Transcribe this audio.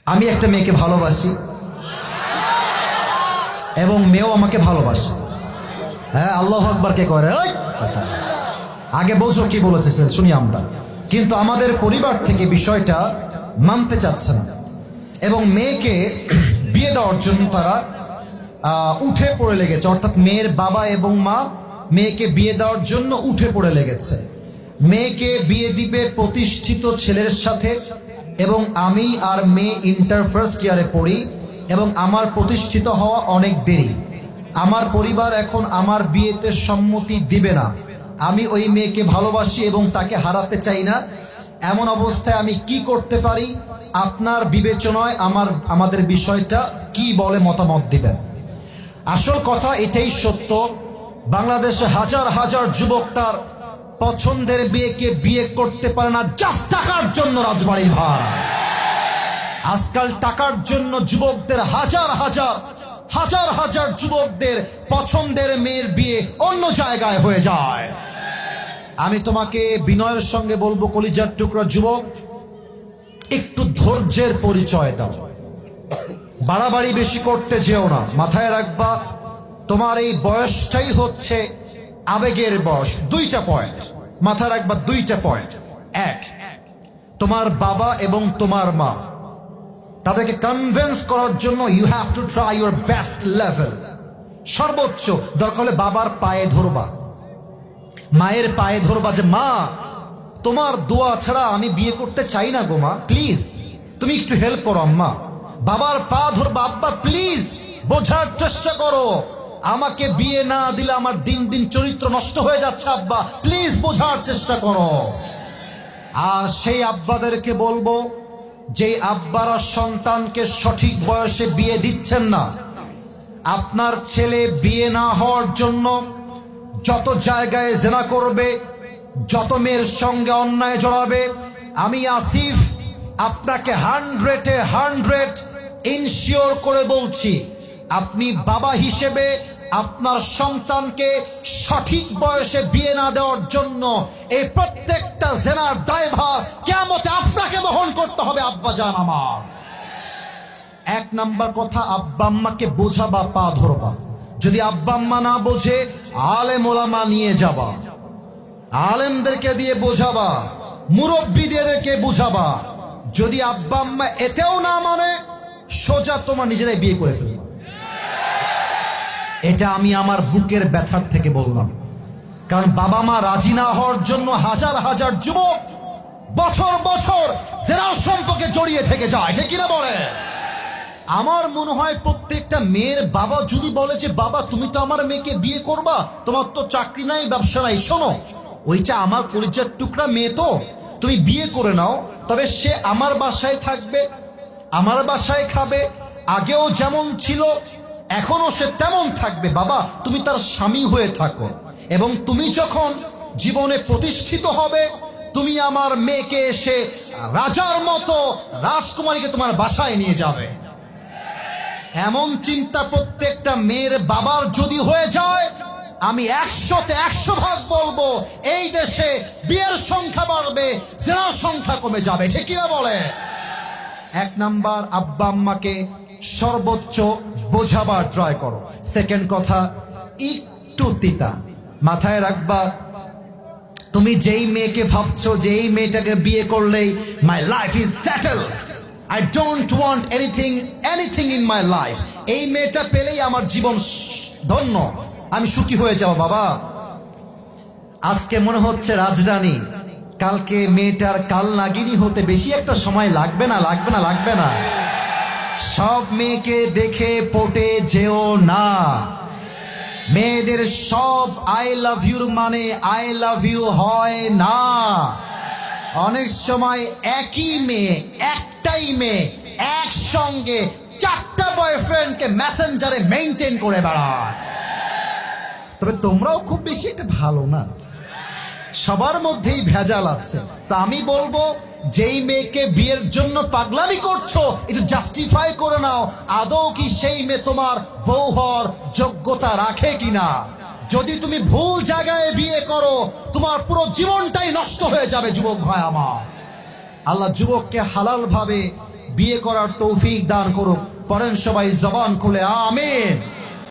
আমি একটা মেয়েকে ভালোবাসি এবং মেয়েও আমাকে ভালোবাসে। হ্যাঁ, আল্লাহু আকবার কে করে? ওই আগে বোঝো কি বলেছে শুনি আমরা। কিন্তু আমাদের পরিবার থেকে বিষয়টা মানতে চাচ্ছে না এবং মেয়েকে বিয়ে দেওয়ার জন্য তারা উঠে পড়ে লেগেছে। অর্থাৎ মেয়ের বাবা এবং মা মেয়েকে বিয়ে দেওয়ার জন্য উঠে পড়ে লেগেছে। মেয়েকে বিয়ে দিবে প্রতিষ্ঠিত ছেলের সাথে এবং আমি আর মেয়ে ইন্টার ফার্স্ট ইয়ারে পড়ি এবং আমার প্রতিষ্ঠিত হওয়া অনেক দেরি। আমার পরিবার এখন আমার বিয়েতে সম্মতি দিবে না। আমি ওই মেয়েকে ভালোবাসি এবং তাকে হারাতে চাই না। এমন অবস্থায় আমি কি করতে পারি? আপনার বিবেচনায় আমাদের বিষয়টা কি বলে মতামত দিবেন। আসল কথা এটাই সত্য, বাংলাদেশে হাজার হাজার যুবক তার পছন্দের বিয়েকে বিয়ে করতে পারে না জাস্ট টাকার জন্য। রাজবাড়ির ভার আজকাল টাকার জন্য যুবকদের হাজার হাজার হাজার হাজার যুবকদের পছন্দের মেয়ের বিয়ে অন্য জায়গায় হয়ে যায়। আমি তোমাকে বিনয়ের সঙ্গে বলবো, কলিজার টুকরা যুবক, একটু ধৈর্যের পরিচয় দাও, বাড়াবাড়ি বেশি করতে যেও না। মাথায় রাখবা, তোমার এই বয়সটাই হচ্ছে আবেগের বয়স। দুইটা পয়েন্ট মাথায় রাখবা, দুইটা পয়েন্ট। এক, তোমার বাবা এবং তোমার মা, তাদেরকে কনভিন্স করার জন্য you have to try your best level. সর্বোচ্চ দরকার হলে বাবার পায়ে ধরবা, মায়ের পায়ে ধরবা যে মা, তোমার দোয়া ছাড়া আমি বিয়ে করতে চাই না গো মা, প্লিজ তুমি একটু হেল্প করো আম্মা। বাবার পা ধরবা, আব্বা প্লিজ বোঝার চেষ্টা করো, আমাকে বিয়ে না দিলে আমার দিন দিন চরিত্র নষ্ট হয়ে যাচ্ছে, আব্বা প্লিজ বোঝার চেষ্টা করো। আর সেই আব্বাদেরকে বলবো, যে আব্বারা সন্তানকে সঠিক বয়সে বিয়ে দিচ্ছেন না, আপনার ছেলে বিয়ে না হওয়ার জন্য যত জায়গায় জেনা করবে, যত মেয়ের সঙ্গে অন্যায় জড়াবে, আমি আসিফ আপনাকে 100% ইনশিওর করে বলছি, আপনি বাবা হিসেবে আপনার সন্তানকে সঠিক বয়সে বিয়ে না দেওয়ার জন্য এই প্রত্যেকটা জেনার দায়ভার কিয়ামতে আপনাকে বহন করতে হবে আব্বা জান আমার। এক নাম্বার কথা, আব্বা আম্মাকে বোঝাবা, পা ধরবা। যদি আব্বা আম্মা না বোঝে, আলেম ওলামা নিয়ে যাবা, আলেমদেরকে দিয়ে বোঝাবা, মুরব্বীদেরকে বুঝাবা। যদি আব্বা আম্মা এতেও না মানে, সোজা তোমার নিজেরাই বিয়ে করে ফেলবা। এটা আমি আমার বুকের ব্যথার থেকে বললাম, কারণ বাবা মা রাজি না হওয়ার জন্য হাজার হাজার যুবক বছর বছর জেনার সম্পর্কে জড়িয়ে থেকে যায়, ঠিক কিনা বলে? আমার মনে হয় প্রত্যেকটা মেয়ের বাবা যদি বলে যে বাবা তুমি তো আমার মেয়েকে বিয়ে করবা, তোমার তো চাকরি নাই, ব্যবসা নাই, শোনো ওইটা আমার কলিজার টুকরা মেয়ে, তো তুমি বিয়ে করে নাও, তবে সে আমার বাসায় থাকবে, আমার বাসায় খাবে, আগেও যেমন ছিল এখনো সে তেমন থাকবে। বাবা তুমি তার স্বামী হয়ে থাকো, এবং তুমি যখন জীবনে প্রতিষ্ঠিত হবে, তুমি আমার মেয়েকে এসে রাজার মতো রাজকুমারীকে তোমার বাসায় নিয়ে যাবে। এমন চিন্তা প্রত্যেকটা মেয়ের বাবার যদি হয়ে যায়, আমি 100-তে 100 বলবো, এই দেশে বিয়ের সংখ্যা বাড়বে, জেনার সংখ্যা কমে যাবে, ঠিক কিনা বলে? এক নাম্বার, আব্বা আম্মাকে সর্বোচ্চ বোঝাবার ট্রাই করো। সেকেন্ড কথা, একটু তিতা মাথায় রাখবা, তুমি যেই মেয়েকে ভাবছো যে এই মেয়েটাকে বিয়ে করলেই my life is settle, I don't want anything in my life, এই মেয়েটা পেলেই আমার জীবন ধন্য, আমি সুখী হয়ে যাব। বাবা আজকে মনে হচ্ছে রাজরানী, কালকে মেয়েটার কাল নাগিনী হতে বেশি একটা সময় লাগবে না, লাগবে না, লাগবে না। সব মেয়েকে দেখে পটে যেও না। মেয়েদের সব আই লাভ ইউর মানে আই লাভ ইউ হয় না। অনেক সময় একই মেয়ে, একটাই মেয়ে একসঙ্গে 4টা বয়ফ্রেন্ডকে মেসেঞ্জারে মেইনটেইন করে বেড়ায়। তবে তোমরাও খুব বেশি একটা ভালো না, সবার মধ্যেই ভেজাল আছে। তা আমি বলবো, যেই মেয়েকে বিয়ের জন্য পাগলামি করছো, একটু জাস্টিফাই করে নাও, আদৌ কি সেই মেয়ে তোমার বউ হওয়ার যোগ্যতা রাখে কিনা। যদি তুমি ভুল জায়গায় বিয়ে করো, তোমার পুরো জীবনটাই নষ্ট হয়ে যাবে যুবক ভাই আমার। আল্লাহ যুবককে হালাল ভাবে বিয়ে করার তৌফিক দান করুক। পড়েন সবাই জবান খুলে আমিন।